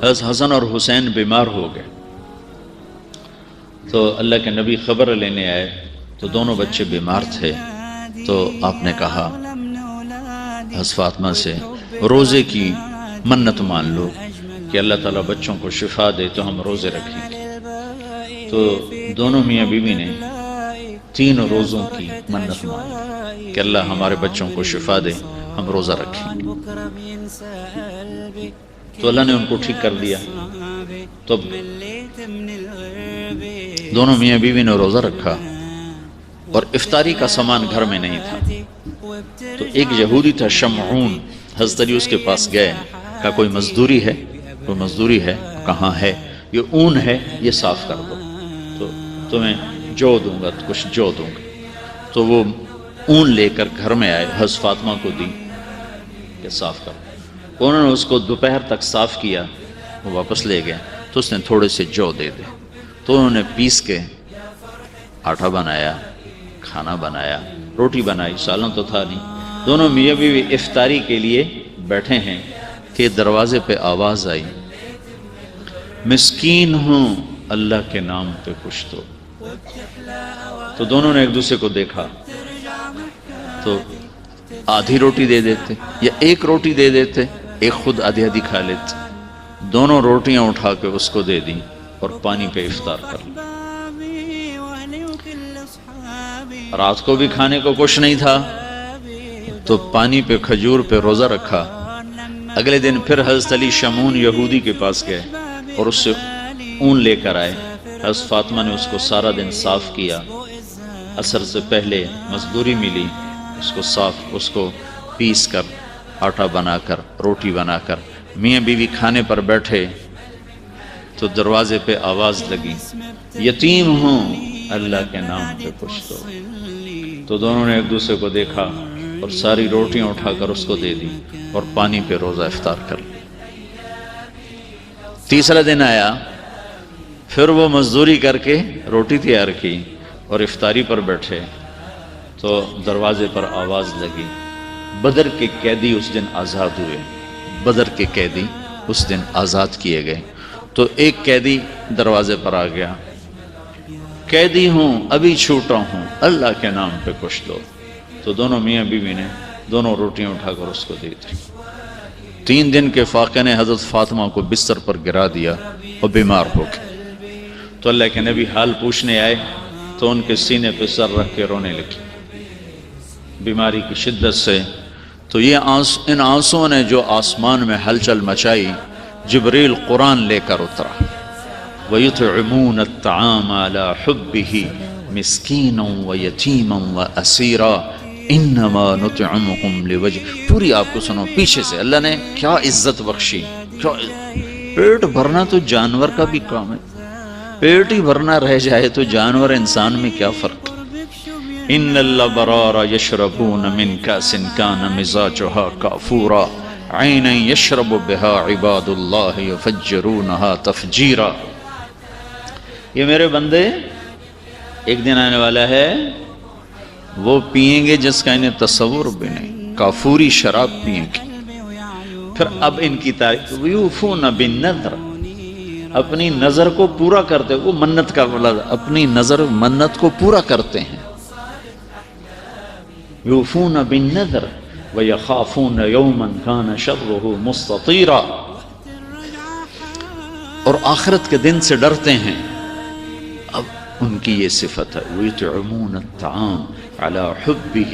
حسن اور حسین بیمار ہو گئے تو اللہ کے نبی خبر لینے آئے تو دونوں بچے بیمار تھے، تو آپ نے کہا حضرت فاطمہ سے روزے کی منت مان لو کہ اللہ تعالیٰ بچوں کو شفا دے تو ہم روزے رکھیں گے۔ تو دونوں میاں بیوی نے 3 روزوں کی منت مانی کہ اللہ ہمارے بچوں کو شفا دے، ہم روزہ رکھیں گے۔ تو اللہ نے ان کو ٹھیک کر دیا۔ تو دونوں میاں بیوی نے روزہ رکھا اور افطاری کا سامان گھر میں نہیں تھا۔ تو ایک یہودی تھا شمعون، حضرت علی اس کے پاس گئے، کہا کوئی مزدوری ہے؟ کوئی مزدوری ہے؟ کہاں ہے؟ یہ اون ہے، یہ صاف کر دو تو تمہیں جو دوں گا، کچھ جو دوں گا۔ تو وہ اون لے کر گھر میں آئے، حضرت فاطمہ کو دی کہ صاف کر دو۔ انہوں نے اس کو دوپہر تک صاف کیا، وہ واپس لے گئے تو اس نے تھوڑے سے جو دے دے، تو انہوں نے پیس کے آٹا بنایا، کھانا بنایا، روٹی بنائی، سالن تو تھا نہیں۔ دونوں میاں بیوی افطاری کے لیے بیٹھے ہیں کہ دروازے پہ آواز آئی، مسکین ہوں اللہ کے نام پہ کچھ دو۔ تو دونوں نے ایک دوسرے کو دیکھا، تو آدھی روٹی دے دیتے یا ایک روٹی دے دیتے، ایک خود آدھی آدھی کھا لیتے۔ دونوں روٹیاں اٹھا کے اس کو دے دیں اور پانی پہ افطار کر لیا۔ رات کو بھی کھانے کو کچھ نہیں تھا تو پانی پہ کھجور پہ روزہ رکھا۔ اگلے دن پھر حضرت علی شمعون یہودی کے پاس گئے اور اس سے اون لے کر آئے۔ حضرت فاطمہ نے اس کو سارا دن صاف کیا، عصر سے پہلے مزدوری ملی، اس کو پیس کر آٹا بنا کر روٹی بنا کر میاں بیوی کھانے پر بیٹھے تو دروازے پہ آواز لگی، یتیم ہوں اللہ کے نام پہ کچھ دو۔ تو دونوں نے ایک دوسرے کو دیکھا اور ساری روٹیاں اٹھا کر اس کو دے دی اور پانی پہ روزہ افطار کر لیا۔ تیسرا دن آیا، پھر وہ مزدوری کر کے روٹی تیار کی اور افطاری پر بیٹھے تو دروازے پر آواز لگی، بدر کے قیدی اس دن آزاد ہوئے، بدر کے قیدی اس دن آزاد کیے گئے۔ تو ایک قیدی دروازے پر آ گیا، قیدی ہوں ابھی چھوٹا ہوں اللہ کے نام پہ کچھ دو۔ تو دونوں میاں بیوی نے دونوں روٹیاں اٹھا کر اس کو دے دی۔ 3 دن کے فاقے نے حضرت فاطمہ کو بستر پر گرا دیا اور بیمار ہو گئے۔ تو اللہ کے نبی حال پوچھنے آئے تو ان کے سینے پہ سر رکھ کے رونے لگے بیماری کی شدت سے۔ تو یہ ان آنسوں نے جو آسمان میں ہلچل مچائی، جبریل قرآن لے کر اترا، وَيُطْعِمُونَ الطَّعَامَ عَلَى حُبِّهِ مِسْكِينًا وَيَتِيمًا وَأَسِيرًا إِنَّمَا نُطْعِمُكُمْ لِوَجْهِ۔ پوری آپ کو سنو پیچھے سے، اللہ نے کیا عزت بخشی۔ پیٹ بھرنا تو جانور کا بھی کام ہے، پیٹ ہی بھرنا رہ جائے تو جانور انسان میں کیا فرق۔ ان الابرار یشربون من کاس کان مزاجها کافورا عینا یشرب بها عباد اللہ یفجرونها تفجیرا۔ یہ میرے بندے ایک دن آنے والا ہے وہ پئیں گے جس کا انہیں تصور بھی نہیں، کافوری شراب پئیں گے۔ پھر اب ان کی تعریف، ویوفون بالنذر، اپنی نظر کو پورا کرتے، وہ منت کا لفظ، اپنی نظر منت کو پورا کرتے ہیں۔ یوفون بالنذر ویخافون یوما کان شرہ مستطیرا، اور آخرت کے دن سے ڈرتے ہیں۔ اب ان کی یہ صفت ہے، وَيُطْعِمُونَ الطَّعَامَ عَلَى حُبِّهِ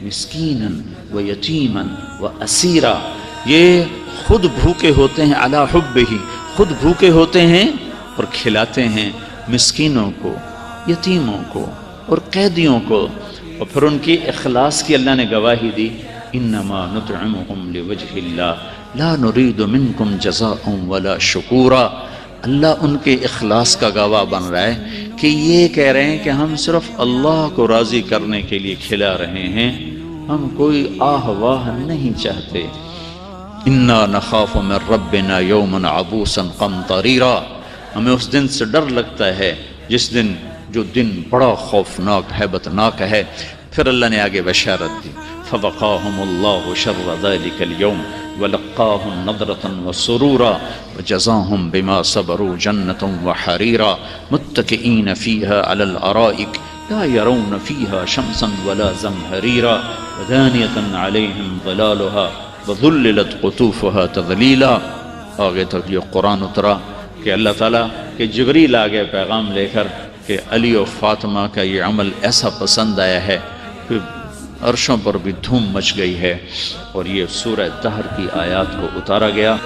مِسْكِينًا وَيَتِيمًا وَأَسِيرًا، یہ خود بھوکے ہوتے ہیں، عَلَى حُبِّهِ، خود بھوکے ہوتے ہیں اور کھلاتے ہیں مسکینوں کو، یتیموں کو اور قیدیوں کو۔ اور پھر ان کی اخلاص کی اللہ نے گواہی دی، انما نطعمکم لوجہ اللہ لا نرید منکم جزاء ولا شکورا۔ اللہ ان کے اخلاص کا گواہ بن رہا ہے کہ یہ کہہ رہے ہیں کہ ہم صرف اللہ کو راضی کرنے کے لیے کھلا رہے ہیں، ہم کوئی آہ واہ نہیں چاہتے۔ انا نخاف من ربنا یوما عبوسا قمطریرا، ہمیں اس دن سے ڈر لگتا ہے جس دن، جو دن بڑا خوفناک ہیبتناک ہے۔ پھر اللہ نے آگے بشارت دی، فوقاہم اللہ شر ذلک اليوم ولقاهم نضرة وسرورا وجزاهم بما صبروا جنة وحريرا متكئين فيها على الأرائك لا يرون فيها شمسا ولا زمهريرا ودانية عليهم ظلالها وذللت قطوفها تذلیلا. آگے تک یہ قرآن اترا کہ اللہ تعالیٰ کہ جبریل آگے پیغام لے کر کہ علی و فاطمہ کا یہ عمل ایسا پسند آیا ہے کہ عرشوں پر بھی دھوم مچ گئی ہے، اور یہ سورہ دہر کی آیات کو اتارا گیا.